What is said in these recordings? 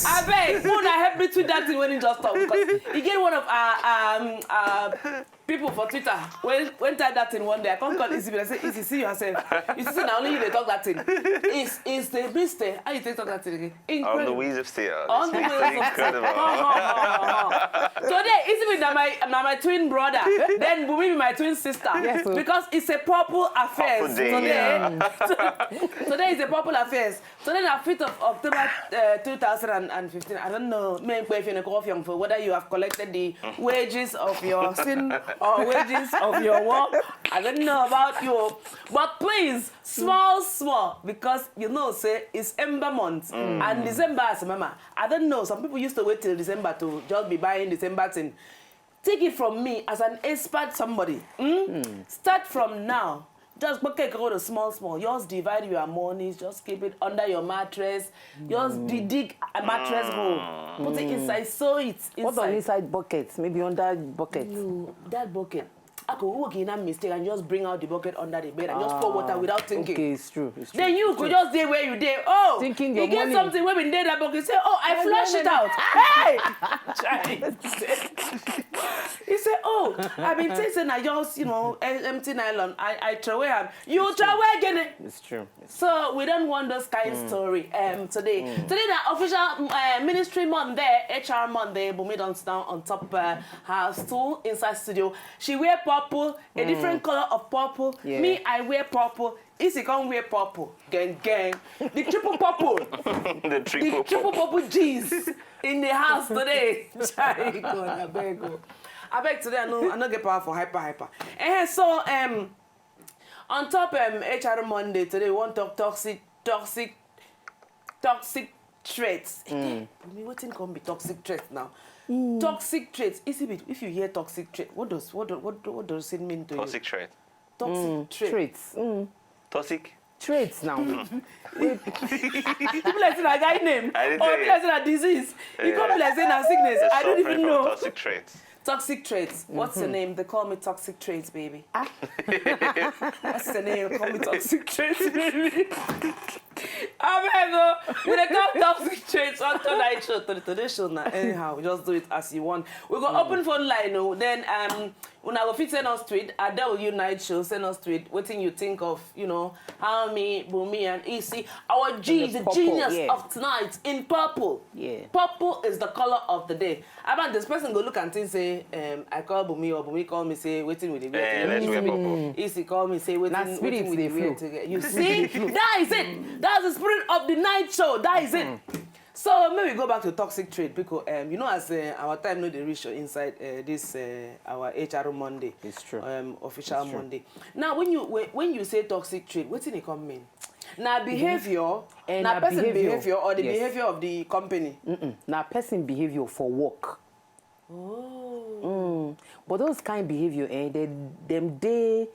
I beg, Mona help me tweet that thing when he just talk because he get one of our people for Twitter when type that thing one day. I can't call Izzy, but I say, Izzy, see yourself. You see, now only you they talk that thing. Is the mister? How you take talk that thing again? Incredible. On the wheels of steel. On the wheels of steel. Today, Izzy with my twin brother. Then Bumi with my twin sister. Yes, because it's a purple affairs. Today is a purple affairs. Today, on 5th of October 2015. I don't know whether you have collected the wages of your sin or wages of your work. I don't know about you. But please, small, because you know, say, it's Ember month. And December, as mama, I don't know, some people used to wait till December to just be buying December thing. Take it from me as an expert somebody. Start from now. Just go to small. Just divide your monies. Just keep it under your mattress. Just dig a mattress hole. Put it inside. Sew it inside. What on inside buckets? Maybe under bucket. That bucket. I could walk in a mistake and just bring out the bucket under the bed and just pour water without thinking. Okay, it's true. Then you could just stay where you did. Oh, thinking you get money. Something when we did that bucket. Say, oh, I flush it out. Hey! He said, oh, I've been tasting, I just, empty nylon. I throw away them. You throw away again. It's true. So we don't want those kind of story today. Today, the official ministry Monday, HR Monday, Bumi don't stand on top her stool inside studio. She wear purple, a different color of purple. Yeah. Me, I wear purple. Isi can't wear purple. Gang. The triple purple. the triple purple jeans in the house today. I beg today, I know get power for hyper. And so, on top HR Monday today, we want to talk toxic traits. What thing can be toxic traits now? Toxic traits. If you hear toxic trait, what does it mean to you? Toxic trait. Toxic traits. Toxic traits now. People like saying a guy name, or people like saying a disease. You can't be like saying a sickness. I don't even know. Toxic traits. Toxic traits. What's the name? They call me toxic traits, baby. What's the name? They call me toxic traits, baby. We they call toxic traits on tonight show. Today's show now. Anyhow, we just do it as you want. We go open phone line now. Then when I go fit send us tweet, Adele you night show send us tweet. What thing you think of? How me, Bumi, and EC. Our G, the genius of tonight in purple. Yeah. Purple is the color of the day. About this person go look and think say, I call Bumi or Bumi call me say waiting with the wear. Let's wear purple. Easy call me say waiting with the wear together. You That's see, that is it. That's the spirit of the night show. That is it. So maybe we go back to toxic trait because as our time no they reach inside this our HR Monday. It's true. Official it's Monday. True. Now when you say toxic trait, what does it come mean? Now behavior, now person behavior or the behavior of the company. Now person behavior for work. Oh. But those kind of behavior, they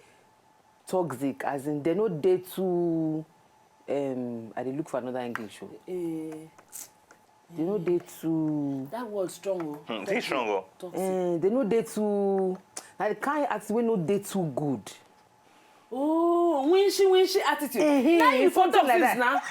toxic, as in they not they too. I look for another English show. They know they too. That word strong. They strong. They know they too. Now the kind actually no they too good. Oh, winchy attitude. Now you front of this now.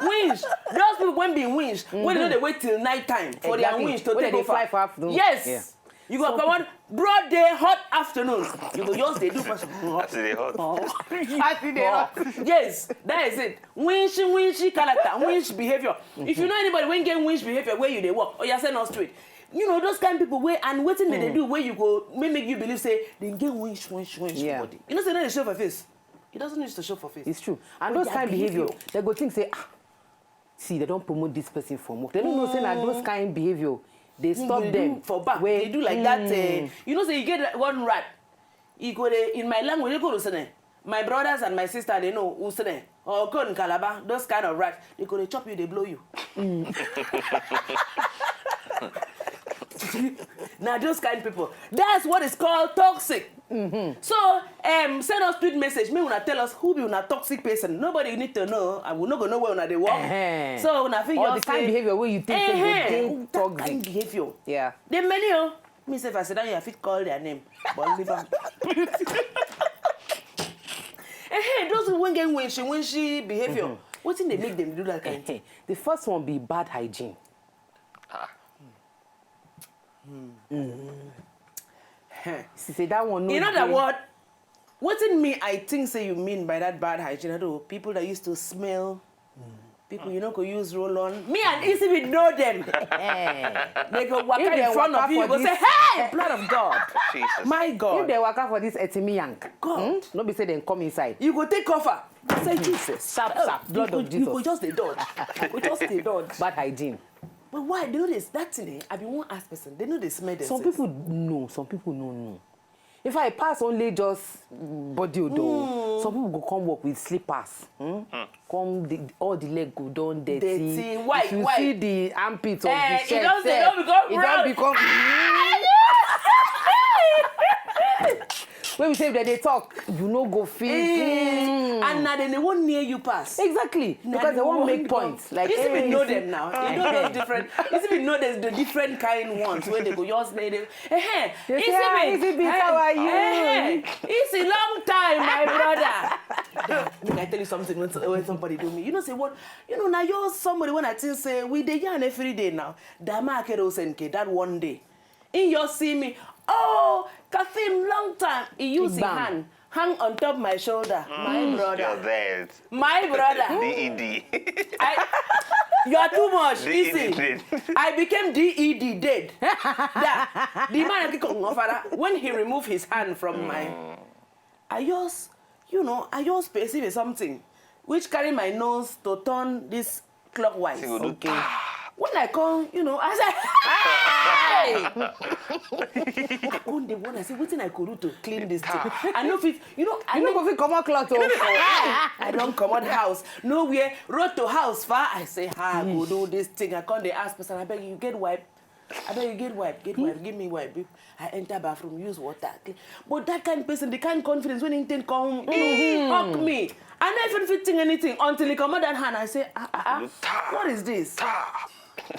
Winch. Those people when being winched, when they wait till night time for their winch to take fly for afternoon. Yes. Yeah. You go come on broad day, hot afternoon. You go just they do first. I see they hot. I see they hot. Yes, that is it. Winchy character, winch behavior. If you know anybody when get winch behavior where you they work or you send us straight. Those kind of people where and waiting they do where you go make you believe say they get winch body. Say they show for face. It doesn't need to show for face. It's true. And those kind of behavior, they go think say, see, they don't promote this person for work. They don't know say that those kind of behavior. They stop them for back. They do like that. Say you get one rat. You go in my language. You go to say, my brothers and my sister they know who say or go in Calabar. Those kind of rats. They go they chop you. They blow you. Now those kind of people. That's what is called toxic. So send us tweet message. Me wanna tell us who be una toxic person. Nobody need to know. And we not gonna know where una they work. So una feel all the kind of behavior where you think they toxic. That kind behavior. Yeah. They many me say if I sit down here, I fit call their name. But leave them. Those who won't get winchy behavior. What thing they make them do that kind of thing? The first one be bad hygiene. She say that one no. In other dey. words, what in me I think say you mean by that bad hygiene? I do people that used to smell. People you know could use roll on. Me and Issy we know them. They go walk If out they in front waka of you, for go say, this- "Hey, blood of God, Jesus. my If God!" they waka for this etimi yank, God. no be say dem come inside. You go take cover. Say Jesus, Sharp, sharp, blood of You go Jesus. just the dodge. You go just the dodge. Bad hygiene. But why? They know this. That thing. I be one ask person. They know they smell themselves. Some people know, some people no know. If I pass only just body odor, some people go come work with slippers. Come all the leg go down dirty. Dirty, white, if you white. see the armpits of Eh, the it shirt, don't sef, become it brown. don't become. When we say that they talk, you no go feel. And now they won't near you pass. Exactly, because they won't make points. Like, you see, we hey, know see- them now. You know those different. You see, we know there's the different kind ones where they go just lay them. Hey, They say, "Hi, Easy Beats, how are you?" It's a long time, my brother. Look, I tell you something when somebody do me. You know, say what? You know, now you're somebody when I think say we dey yarn every day now. That market senke that one day. In your see me, oh, Kathim, long time. He use his Bam. hand hang on top my shoulder, my brother. You're there. My brother. DED. You are too much. DED Easy. dead. I became DED dead. That the man when he removed his hand from my, I just perceive something, which carry my nose to turn this clockwise. See, we do Okay. When I come, I say, hey! I come the one I say, what thing I could do to clean this thing? I know if it, I You no go fit comot cloth o. I don't come out house. Nowhere. Road to house far. I say, I go do this thing. I come, they ask person, I beg you get wipe. I beg you get wipe. Get wipe. Give me wipe. I enter bathroom, use water. But that kind of person, the kind of confidence when he come, hug me. I never even think anything until he come out that hand. I say, what is this?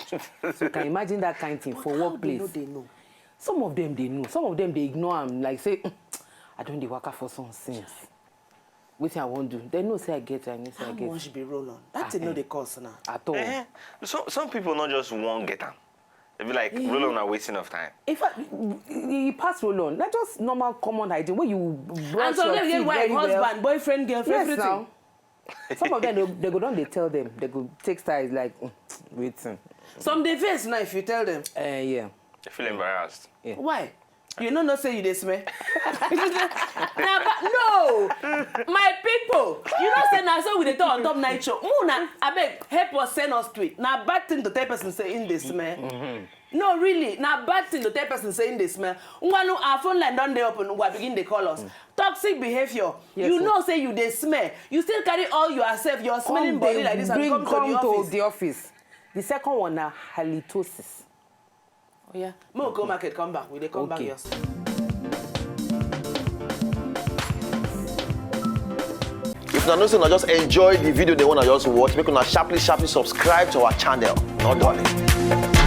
So you can imagine that kind of thing for How workplace. They know. Some of them they know. Some of them they ignore am. Like say, I don't dey waka for some since. Wetin I wan do? They know say I get. I know say I How get. much be roll on? That's no the cost now. At all. Some people not just won't get them. They be like, roll on a wasting of time. In fact, you pass roll on. Not just normal common hygiene. When you brush And so your they teeth get wife, very well. husband, boyfriend, girlfriend, Yes, everything. now. Some of them they go down. They tell them. They go take styles like waiting. Some they face now if you tell them. Yeah. I feel embarrassed. Yeah. Why? You know not say you dey smell. Nah, but no, my people. You know say now so we dey talk on top night show. Muna, abeg help us send us tweet. Now bad thing to tell person say in the smell. No, really. Now bad thing to tell person say in the smell. Ungwanu our phone line don dey open. Ungwa begin dey call us. Toxic behavior. Yes, you sir. know say you dey smell. You still carry all yourself, your smelling body like this and come to the office. The second one na halitosis. Oh yeah. Mo go market come back. We dey come back Okay. yours. If una know say una just enjoy the video they wanna just watch, make una sharply subscribe to our channel. Not darling.